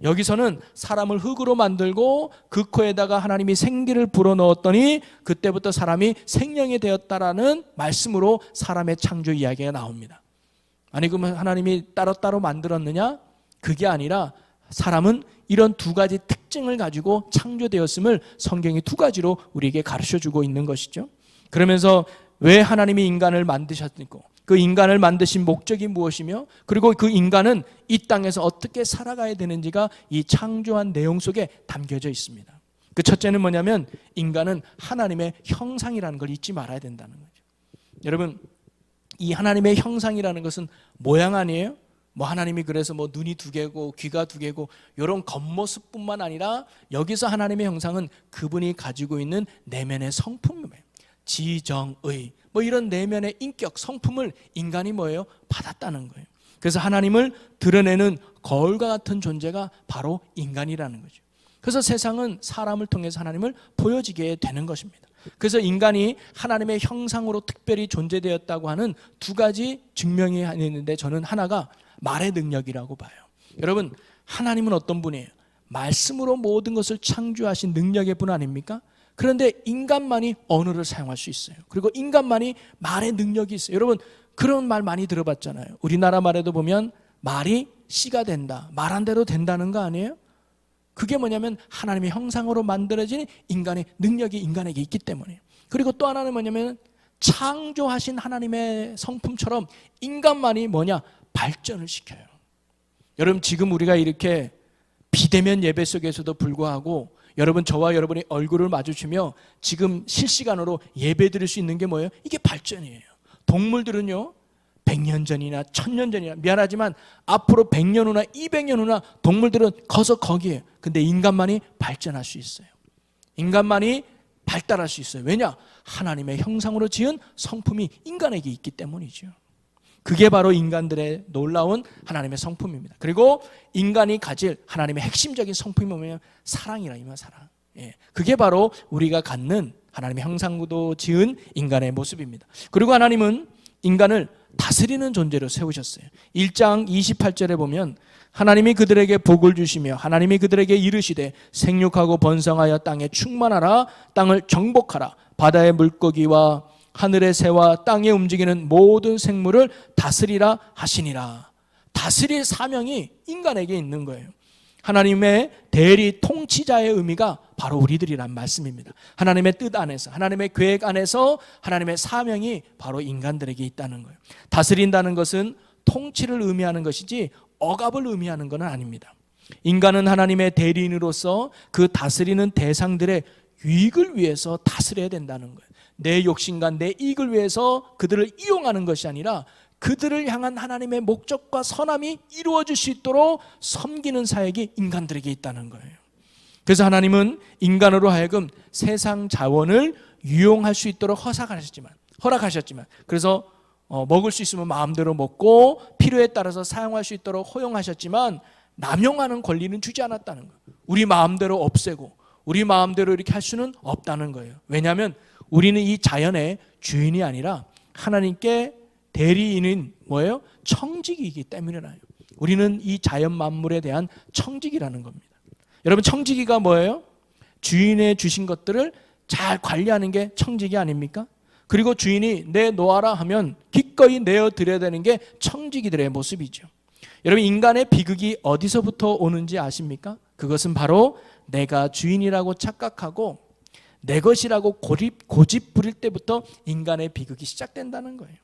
여기서는 사람을 흙으로 만들고 그 코에다가 하나님이 생기를 불어넣었더니 그때부터 사람이 생명이 되었다라는 말씀으로 사람의 창조 이야기가 나옵니다. 아니, 그러면 하나님이 따로따로 만들었느냐? 그게 아니라 사람은 이런 두 가지 특징을 가지고 창조되었음을 성경이 두 가지로 우리에게 가르쳐주고 있는 것이죠. 그러면서 왜 하나님이 인간을 만드셨고, 그 인간을 만드신 목적이 무엇이며, 그리고 그 인간은 이 땅에서 어떻게 살아가야 되는지가 이 창조한 내용 속에 담겨져 있습니다. 그 첫째는 뭐냐면 인간은 하나님의 형상이라는 걸 잊지 말아야 된다는 거죠. 여러분, 이 하나님의 형상이라는 것은 모양 아니에요? 뭐 하나님이 그래서 뭐 눈이 두 개고 귀가 두 개고 이런 겉모습뿐만 아니라 여기서 하나님의 형상은 그분이 가지고 있는 내면의 성품이에요. 지정의, 뭐 이런 내면의 인격, 성품을 인간이 뭐예요? 받았다는 거예요. 그래서 하나님을 드러내는 거울과 같은 존재가 바로 인간이라는 거죠. 그래서 세상은 사람을 통해서 하나님을 보여지게 되는 것입니다. 그래서 인간이 하나님의 형상으로 특별히 존재되었다고 하는 두 가지 증명이 있는데, 저는 하나가 말의 능력이라고 봐요. 여러분, 하나님은 어떤 분이에요? 말씀으로 모든 것을 창조하신 능력의 분 아닙니까? 그런데 인간만이 언어를 사용할 수 있어요. 그리고 인간만이 말의 능력이 있어요. 여러분, 그런 말 많이 들어봤잖아요. 우리나라 말에도 보면 말이 씨가 된다, 말한 대로 된다는 거 아니에요? 그게 뭐냐면 하나님의 형상으로 만들어진 인간의 능력이 인간에게 있기 때문이에요. 그리고 또 하나는 뭐냐면 창조하신 하나님의 성품처럼 인간만이 뭐냐? 발전을 시켜요. 여러분, 지금 우리가 이렇게 비대면 예배 속에서도 불구하고 여러분, 저와 여러분이 얼굴을 마주치며 지금 실시간으로 예배 드릴 수 있는 게 뭐예요? 이게 발전이에요. 동물들은요 100년 전이나 1000년 전이나, 미안하지만 앞으로 100년 후나 200년 후나 동물들은 거서 거기에요. 근데 인간만이 발전할 수 있어요. 인간만이 발달할 수 있어요. 왜냐? 하나님의 형상으로 지은 성품이 인간에게 있기 때문이죠. 그게 바로 인간들의 놀라운 하나님의 성품입니다. 그리고 인간이 가질 하나님의 핵심적인 성품이 뭐냐면 사랑이라, 이만 사랑. 예, 그게 바로 우리가 갖는 하나님의 형상으로 지은 인간의 모습입니다. 그리고 하나님은 인간을 다스리는 존재로 세우셨어요. 1장 28절에 보면 하나님이 그들에게 복을 주시며 하나님이 그들에게 이르시되 생육하고 번성하여 땅에 충만하라, 땅을 정복하라, 바다의 물고기와 하늘의 새와 땅에 움직이는 모든 생물을 다스리라 하시니라. 다스릴 사명이 인간에게 있는 거예요. 하나님의 대리 통치자의 의미가 바로 우리들이란 말씀입니다. 하나님의 뜻 안에서, 하나님의 계획 안에서 하나님의 사명이 바로 인간들에게 있다는 거예요. 다스린다는 것은 통치를 의미하는 것이지 억압을 의미하는 것은 아닙니다. 인간은 하나님의 대리인으로서 그 다스리는 대상들의 유익을 위해서 다스려야 된다는 거예요. 내 욕심과 내 이익을 위해서 그들을 이용하는 것이 아니라 그들을 향한 하나님의 목적과 선함이 이루어질 수 있도록 섬기는 사역이 인간들에게 있다는 거예요. 그래서 하나님은 인간으로 하여금 세상 자원을 유용할 수 있도록 허락하셨지만 그래서 먹을 수 있으면 마음대로 먹고 필요에 따라서 사용할 수 있도록 허용하셨지만 남용하는 권리는 주지 않았다는 거예요. 우리 마음대로 없애고 우리 마음대로 이렇게 할 수는 없다는 거예요. 왜냐하면 우리는 이 자연의 주인이 아니라 하나님께 대리인인 뭐예요? 청지기이기 때문이라요. 우리는 이 자연 만물에 대한 청지기라는 겁니다. 여러분, 청지기가 뭐예요? 주인의 주신 것들을 잘 관리하는 게 청지기 아닙니까? 그리고 주인이 내놓아라 하면 기꺼이 내어드려야 되는 게 청지기들의 모습이죠. 여러분, 인간의 비극이 어디서부터 오는지 아십니까? 그것은 바로 내가 주인이라고 착각하고 내 것이라고 고집 부릴 때부터 인간의 비극이 시작된다는 거예요.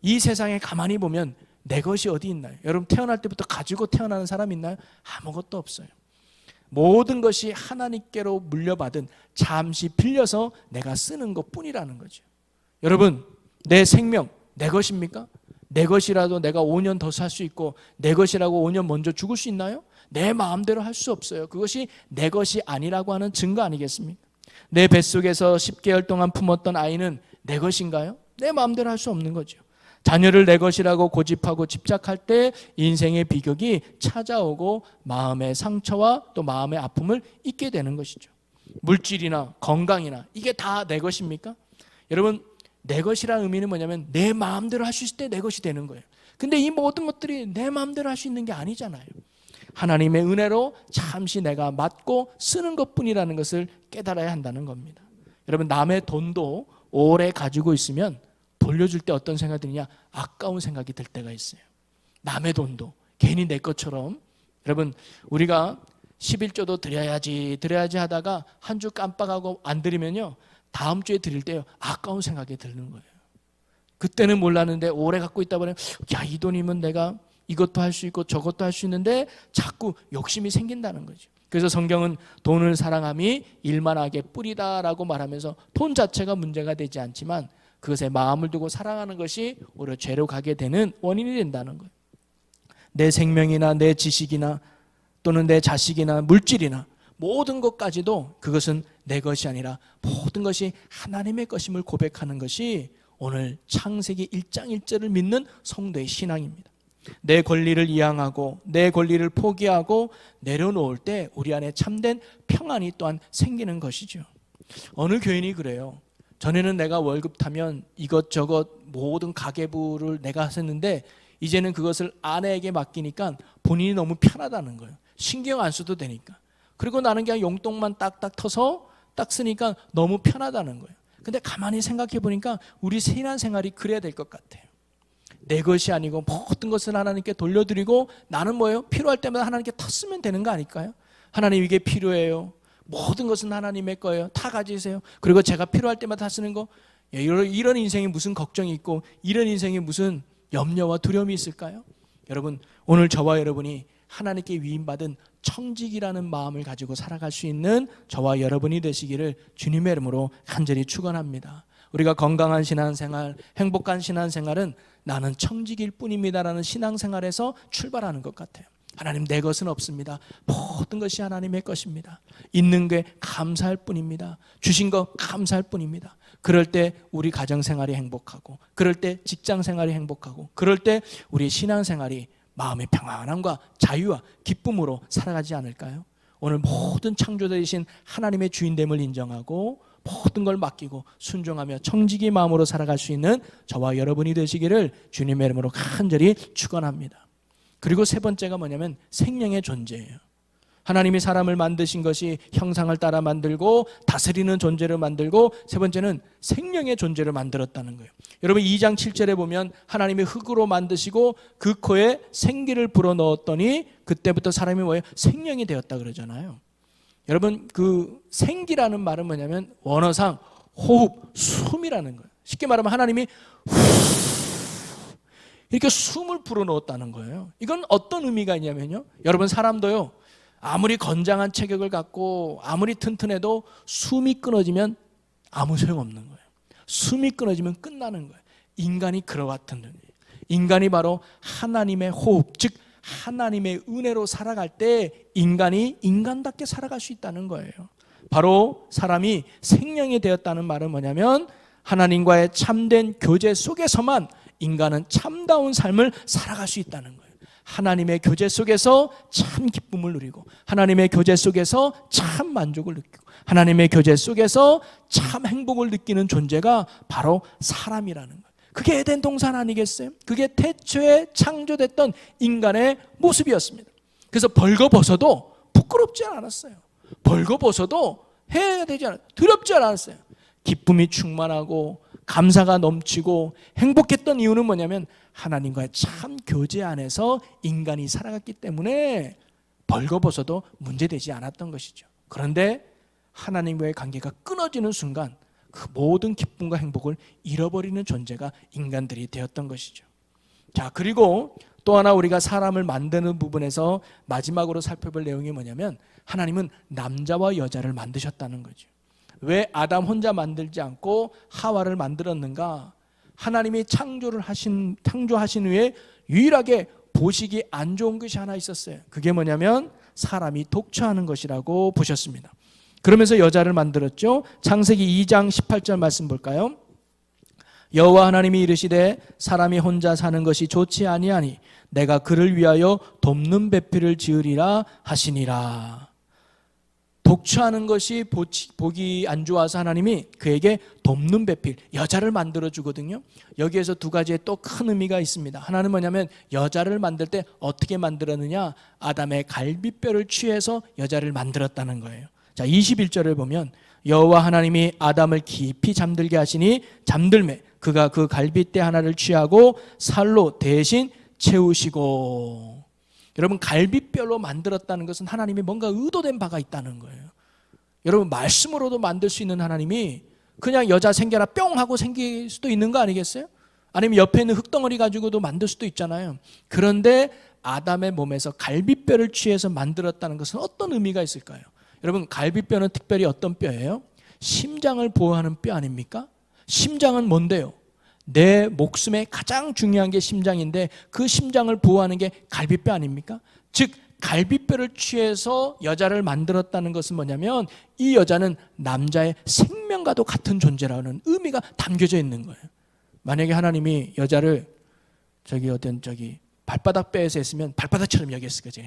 이 세상에 가만히 보면 내 것이 어디 있나요? 여러분, 태어날 때부터 가지고 태어나는 사람 있나요? 아무것도 없어요. 모든 것이 하나님께로 물려받은, 잠시 빌려서 내가 쓰는 것뿐이라는 거죠. 여러분, 내 생명 내 것입니까? 내 것이라도 내가 5년 더 살 수 있고 내 것이라고 5년 먼저 죽을 수 있나요? 내 마음대로 할 수 없어요. 그것이 내 것이 아니라고 하는 증거 아니겠습니까? 내 뱃속에서 10개월 동안 품었던 아이는 내 것인가요? 내 마음대로 할 수 없는 거죠. 자녀를 내 것이라고 고집하고 집착할 때 인생의 비극이 찾아오고 마음의 상처와 또 마음의 아픔을 잊게 되는 것이죠. 물질이나 건강이나 이게 다 내 것입니까? 여러분, 내 것이라는 의미는 뭐냐면 내 마음대로 할 수 있을 때 내 것이 되는 거예요. 근데 이 모든 것들이 내 마음대로 할 수 있는 게 아니잖아요. 하나님의 은혜로 잠시 내가 맡고 쓰는 것뿐이라는 것을 깨달아야 한다는 겁니다. 여러분, 남의 돈도 오래 가지고 있으면 돌려줄 때 어떤 생각이 드느냐? 아까운 생각이 들 때가 있어요. 남의 돈도 괜히 내 것처럼. 여러분, 우리가 11조도 드려야지 하다가 한 주 깜빡하고 안 드리면요, 다음 주에 드릴 때요, 아까운 생각이 드는 거예요. 그때는 몰랐는데 오래 갖고 있다 보면 야, 이 돈이면 내가 이것도 할 수 있고 저것도 할 수 있는데 자꾸 욕심이 생긴다는 거죠. 그래서 성경은 돈을 사랑함이 일만하게 뿌리다라고 말하면서 돈 자체가 문제가 되지 않지만 그것에 마음을 두고 사랑하는 것이 오히려 죄로 가게 되는 원인이 된다는 거예요. 내 생명이나 내 지식이나 또는 내 자식이나 물질이나 모든 것까지도 그것은 내 것이 아니라 모든 것이 하나님의 것임을 고백하는 것이 오늘 창세기 1장 1절을 믿는 성도의 신앙입니다. 내 권리를 이양하고 내 권리를 포기하고 내려놓을 때 우리 안에 참된 평안이 또한 생기는 것이죠. 어느 교인이 그래요. 전에는 내가 월급 타면 이것저것 모든 가계부를 내가 했는데 이제는 그것을 아내에게 맡기니까 본인이 너무 편하다는 거예요. 신경 안 써도 되니까. 그리고 나는 그냥 용돈만 딱딱 터서 딱 쓰니까 너무 편하다는 거예요. 근데 가만히 생각해 보니까 우리 신앙생활이 그래야 될 것 같아요. 내 것이 아니고 모든 것을 하나님께 돌려드리고 나는 뭐예요? 필요할 때마다 하나님께 다 쓰면 되는 거 아닐까요? 하나님, 이게 필요해요. 모든 것은 하나님의 거예요. 다 가지세요. 그리고 제가 필요할 때마다 다 쓰는 거. 이런 인생에 무슨 걱정이 있고 이런 인생에 무슨 염려와 두려움이 있을까요? 여러분, 오늘 저와 여러분이 하나님께 위임받은 청직이라는 마음을 가지고 살아갈 수 있는 저와 여러분이 되시기를 주님의 이름으로 간절히 축원합니다. 우리가 건강한 신앙생활, 행복한 신앙생활은 나는 청직일 뿐입니다라는 신앙생활에서 출발하는 것 같아요. 하나님, 내 것은 없습니다. 모든 것이 하나님의 것입니다. 있는 게 감사할 뿐입니다. 주신 거 감사할 뿐입니다. 그럴 때 우리 가정생활이 행복하고, 그럴 때 직장생활이 행복하고, 그럴 때 우리 신앙생활이 마음의 평안함과 자유와 기쁨으로 살아가지 않을까요? 오늘 모든 창조자이신 하나님의 주인됨을 인정하고 모든 걸 맡기고 순종하며 청지기 마음으로 살아갈 수 있는 저와 여러분이 되시기를 주님의 이름으로 간절히 축원합니다. 그리고 세 번째가 뭐냐면 생명의 존재예요. 하나님이 사람을 만드신 것이 형상을 따라 만들고 다스리는 존재를 만들고, 세 번째는 생명의 존재를 만들었다는 거예요. 여러분, 2장 7절에 보면 하나님이 흙으로 만드시고 그 코에 생기를 불어넣었더니 그때부터 사람이 뭐예요? 생명이 되었다 그러잖아요. 여러분, 그 생기라는 말은 뭐냐면 원어상 호흡, 숨이라는 거예요. 쉽게 말하면 하나님이 이렇게 숨을 불어넣었다는 거예요. 이건 어떤 의미가 있냐면요, 여러분, 사람도요, 아무리 건장한 체격을 갖고 아무리 튼튼해도 숨이 끊어지면 아무 소용없는 거예요. 숨이 끊어지면 끝나는 거예요. 인간이 그와 같은 존재예요. 인간이 바로 하나님의 호흡, 즉 하나님의 은혜로 살아갈 때 인간이 인간답게 살아갈 수 있다는 거예요. 바로 사람이 생명이 되었다는 말은 뭐냐면 하나님과의 참된 교제 속에서만 인간은 참다운 삶을 살아갈 수 있다는 거예요. 하나님의 교제 속에서 참 기쁨을 누리고 하나님의 교제 속에서 참 만족을 느끼고 하나님의 교제 속에서 참 행복을 느끼는 존재가 바로 사람이라는 거예요. 그게 에덴 동산 아니겠어요? 그게 태초에 창조됐던 인간의 모습이었습니다. 그래서 벌거벗어도 부끄럽지 않았어요. 벌거벗어도 해야 되지 않았어요. 두렵지 않았어요. 기쁨이 충만하고 감사가 넘치고 행복했던 이유는 뭐냐면 하나님과의 참 교제 안에서 인간이 살아갔기 때문에 벌거벗어도 문제되지 않았던 것이죠. 그런데 하나님과의 관계가 끊어지는 순간 그 모든 기쁨과 행복을 잃어버리는 존재가 인간들이 되었던 것이죠. 자, 그리고 또 하나 우리가 사람을 만드는 부분에서 마지막으로 살펴볼 내용이 뭐냐면 하나님은 남자와 여자를 만드셨다는 거죠. 왜 아담 혼자 만들지 않고 하와를 만들었는가? 하나님이 창조하신 후에 유일하게 보시기 안 좋은 것이 하나 있었어요. 그게 뭐냐면 사람이 독처하는 것이라고 보셨습니다. 그러면서 여자를 만들었죠. 창세기 2장 18절 말씀 볼까요? 여호와 하나님이 이르시되 사람이 혼자 사는 것이 좋지 아니하니 내가 그를 위하여 돕는 배필을 지으리라 하시니라. 독처하는 것이 보기 안 좋아서 하나님이 그에게 돕는 배필, 여자를 만들어 주거든요. 여기에서 두 가지의 또 큰 의미가 있습니다. 하나는 뭐냐면 여자를 만들 때 어떻게 만들었느냐? 아담의 갈비뼈를 취해서 여자를 만들었다는 거예요. 자, 21절을 보면 여호와 하나님이 아담을 깊이 잠들게 하시니 잠들매 그가 그 갈비뼈 하나를 취하고 살로 대신 채우시고. 여러분, 갈비뼈로 만들었다는 것은 하나님이 뭔가 의도된 바가 있다는 거예요. 여러분, 말씀으로도 만들 수 있는 하나님이 그냥 여자 생겨라 뿅 하고 생길 수도 있는 거 아니겠어요? 아니면 옆에 있는 흙덩어리 가지고도 만들 수도 있잖아요. 그런데 아담의 몸에서 갈비뼈를 취해서 만들었다는 것은 어떤 의미가 있을까요? 여러분, 갈비뼈는 특별히 어떤 뼈예요? 심장을 보호하는 뼈 아닙니까? 심장은 뭔데요? 내 목숨에 가장 중요한 게 심장인데 그 심장을 보호하는 게 갈비뼈 아닙니까? 즉 갈비뼈를 취해서 여자를 만들었다는 것은 뭐냐면 이 여자는 남자의 생명과도 같은 존재라는 의미가 담겨져 있는 거예요. 만약에 하나님이 여자를 발바닥 뼈에서 했으면 발바닥처럼 여겼을 거죠.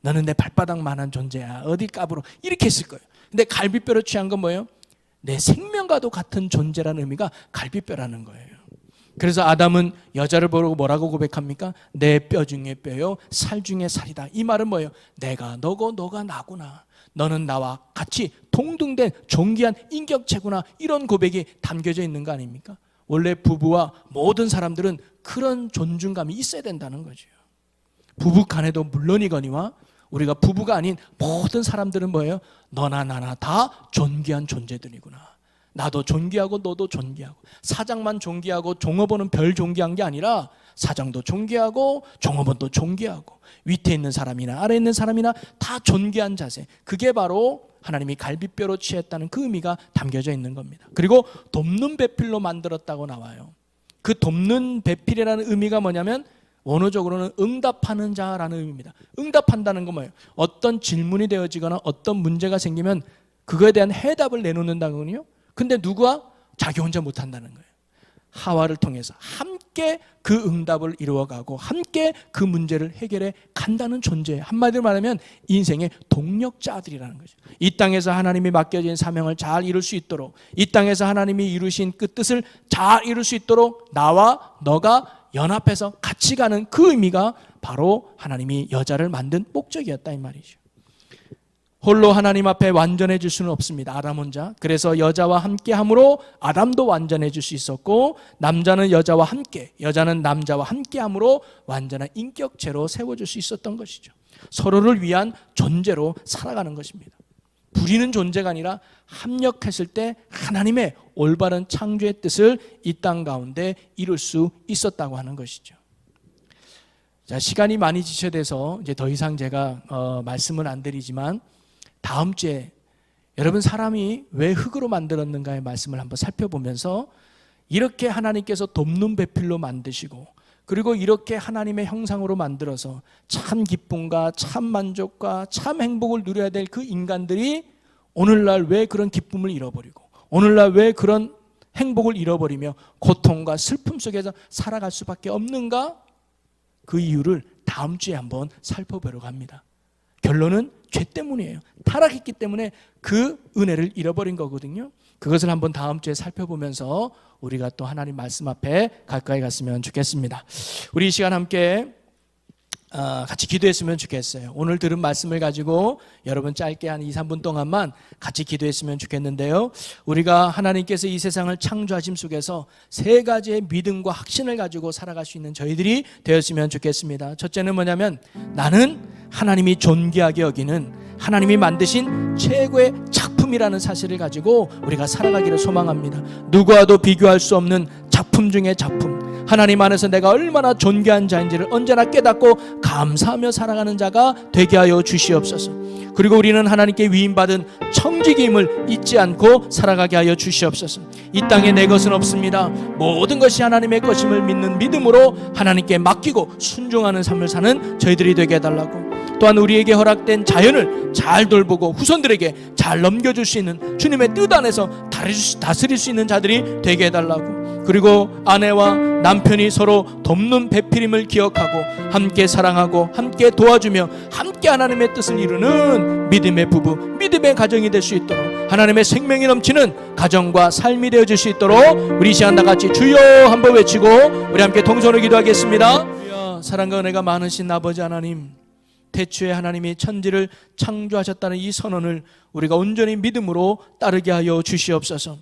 너는 내 발바닥만한 존재야. 어디 까불어. 이렇게 했을 거예요. 근데 갈비뼈를 취한 건 뭐예요? 내 생명과도 같은 존재라는 의미가 갈비뼈라는 거예요. 그래서 아담은 여자를 보고 뭐라고 고백합니까? 내 뼈 중에 뼈요, 살 중에 살이다. 이 말은 뭐예요? 내가 너고 너가 나구나. 너는 나와 같이 동등된 존귀한 인격체구나. 이런 고백이 담겨져 있는 거 아닙니까? 원래 부부와 모든 사람들은 그런 존중감이 있어야 된다는 거죠. 부부 간에도 물론이거니와 우리가 부부가 아닌 모든 사람들은 뭐예요? 너나 나나 다 존귀한 존재들이구나. 나도 존귀하고 너도 존귀하고. 사장만 존귀하고 종업원은 별 존귀한 게 아니라 사장도 존귀하고 종업원도 존귀하고 밑에 있는 사람이나 아래에 있는 사람이나 다 존귀한 자세. 그게 바로 하나님이 갈비뼈로 취했다는 그 의미가 담겨져 있는 겁니다. 그리고 돕는 배필로 만들었다고 나와요. 그 돕는 배필이라는 의미가 뭐냐면 원어적으로는 응답하는 자라는 의미입니다. 응답한다는 건 뭐예요? 어떤 질문이 되어지거나 어떤 문제가 생기면 그거에 대한 해답을 내놓는다거든요. 근데 누가? 자기 혼자 못한다는 거예요. 하와를 통해서 함께 그 응답을 이루어가고 함께 그 문제를 해결해 간다는 존재예요. 한마디로 말하면 인생의 동력자들이라는 거죠. 이 땅에서 하나님이 맡겨진 사명을 잘 이룰 수 있도록, 이 땅에서 하나님이 이루신 그 뜻을 잘 이룰 수 있도록 나와 너가 연합해서 같이 가는 그 의미가 바로 하나님이 여자를 만든 목적이었다 이 말이죠. 홀로 하나님 앞에 완전해질 수는 없습니다. 아담 혼자. 그래서 여자와 함께함으로 아담도 완전해질 수 있었고 남자는 여자와 함께, 여자는 남자와 함께함으로 완전한 인격체로 세워질 수 있었던 것이죠. 서로를 위한 존재로 살아가는 것입니다. 부리는 존재가 아니라 합력했을 때 하나님의 올바른 창조의 뜻을 이 땅 가운데 이룰 수 있었다고 하는 것이죠. 자, 시간이 많이 지체돼서 이제 더 이상 제가 말씀은 안 드리지만 다음 주에 여러분 사람이 왜 흙으로 만들었는가의 말씀을 한번 살펴보면서 이렇게 하나님께서 돕는 배필로 만드시고 그리고 이렇게 하나님의 형상으로 만들어서 참 기쁨과 참 만족과 참 행복을 누려야 될 그 인간들이 오늘날 왜 그런 기쁨을 잃어버리고 오늘날 왜 그런 행복을 잃어버리며 고통과 슬픔 속에서 살아갈 수밖에 없는가? 그 이유를 다음 주에 한번 살펴보려고 합니다. 결론은 죄 때문이에요. 타락했기 때문에 그 은혜를 잃어버린 거거든요. 그것을 한번 다음 주에 살펴보면서 우리가 또 하나님 말씀 앞에 가까이 갔으면 좋겠습니다. 우리 이 시간 함께 같이 기도했으면 좋겠어요. 오늘 들은 말씀을 가지고 여러분 짧게 한 2-3분 동안만 같이 기도했으면 좋겠는데요. 우리가 하나님께서 이 세상을 창조하심 속에서 3가지의 믿음과 확신을 가지고 살아갈 수 있는 저희들이 되었으면 좋겠습니다. 첫째는 뭐냐면, 나는 하나님이 존귀하게 여기는 하나님이 만드신 최고의 작품이라는 사실을 가지고 우리가 살아가기를 소망합니다. 누구와도 비교할 수 없는 작품 중에 작품, 하나님 안에서 내가 얼마나 존귀한 자인지를 언제나 깨닫고 감사하며 살아가는 자가 되게 하여 주시옵소서. 그리고 우리는 하나님께 위임받은 청지기임을 잊지 않고 살아가게 하여 주시옵소서. 이 땅에 내 것은 없습니다. 모든 것이 하나님의 것임을 믿는 믿음으로 하나님께 맡기고 순종하는 삶을 사는 저희들이 되게 해달라고, 또한 우리에게 허락된 자연을 잘 돌보고 후손들에게 잘 넘겨줄 수 있는 주님의 뜻 안에서 다스릴 수 있는 자들이 되게 해달라고, 그리고 아내와 남편이 서로 돕는 배필임을 기억하고 함께 사랑하고 함께 도와주며 함께 하나님의 뜻을 이루는 믿음의 부부, 믿음의 가정이 될 수 있도록, 하나님의 생명이 넘치는 가정과 삶이 되어질 수 있도록 우리 시간 다 같이 주여 한번 외치고 우리 함께 동선으로 기도하겠습니다. 주여, 사랑과 은혜가 많으신 아버지 하나님, 태초에 하나님이 천지를 창조하셨다는 이 선언을 우리가 온전히 믿음으로 따르게 하여 주시옵소서.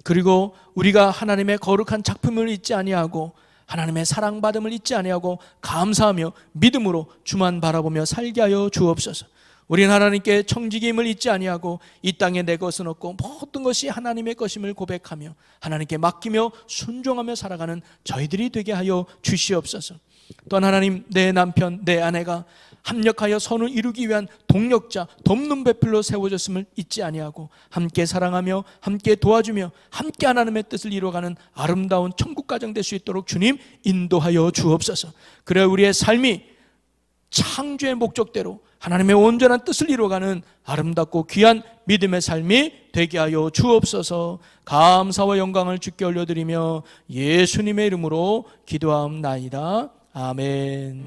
그리고 우리가 하나님의 거룩한 작품을 잊지 아니하고 하나님의 사랑받음을 잊지 아니하고 감사하며 믿음으로 주만 바라보며 살게 하여 주옵소서. 우리는 하나님께 청지기임을 잊지 아니하고 이 땅에 내 것은 없고 모든 것이 하나님의 것임을 고백하며 하나님께 맡기며 순종하며 살아가는 저희들이 되게 하여 주시옵소서. 또한 하나님, 내 남편, 내 아내가 합력하여 선을 이루기 위한 동력자, 돕는 배필로 세워졌음을 잊지 아니하고 함께 사랑하며 함께 도와주며 함께 하나님의 뜻을 이루어가는 아름다운 천국 가정 될 수 있도록 주님 인도하여 주옵소서. 그래 우리의 삶이 창조의 목적대로 하나님의 온전한 뜻을 이루어가는 아름답고 귀한 믿음의 삶이 되게 하여 주옵소서. 감사와 영광을 주께 올려드리며 예수님의 이름으로 기도하옵나이다. 아멘.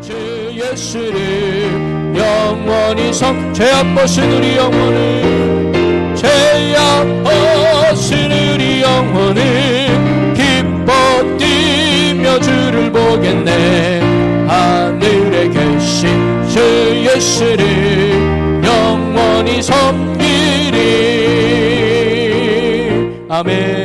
주 예수를 영원히 죄악 벗은 우리 영혼을, 죄악 벗은 우리 영혼을 기뻐 뛰며 주를 보겠네. 하늘에 계신 주 예수를 영원히 섬기리. 아멘.